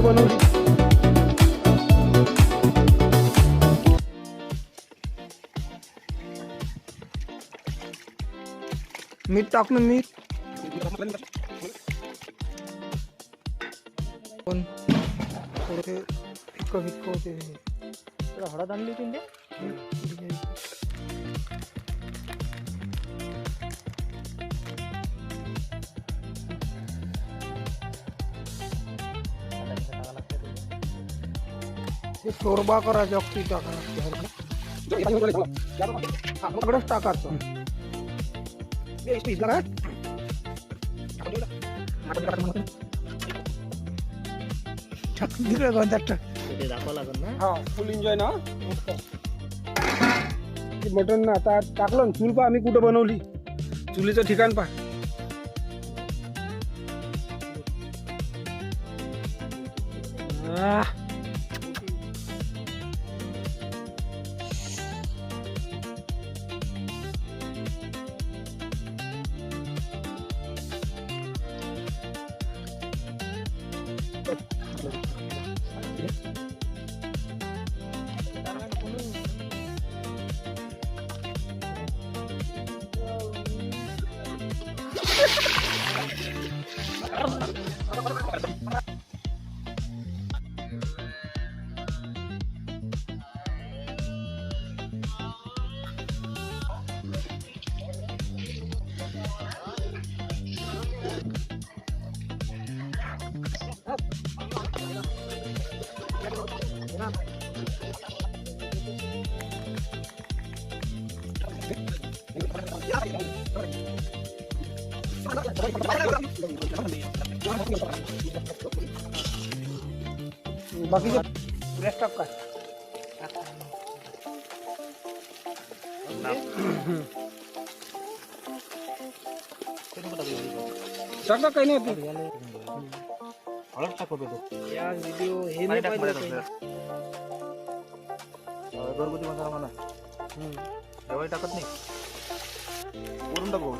कुठं बनवली? मीठ टाक ना, मीठ पण थोडे फिक्क फिक्क होते. हळद आणली होती ना? ते शोरबा करायचं अगदी टाका सगळंच टाकायचं. ते दाखवा लागेल ना. हा फुल एन्जॉय ना. मटन ना आता टाकलं ना. चूल पहा आम्ही कुठं बनवली, चुलीचं ठिकाण पहा. बाकीचे रेस्ट टाक काय टाका काही नाही होत. हळद टाकू तो. या व्हिडिओ हे नाही पाहिजे. घरगुती मसाला म्हणा. एवढं टाकत नाही. वरून टाकू मग.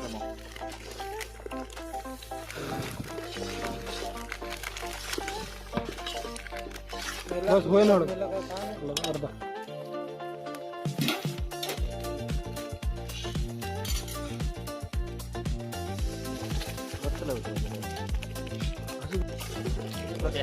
बस होय ना अर्धा. लक्ष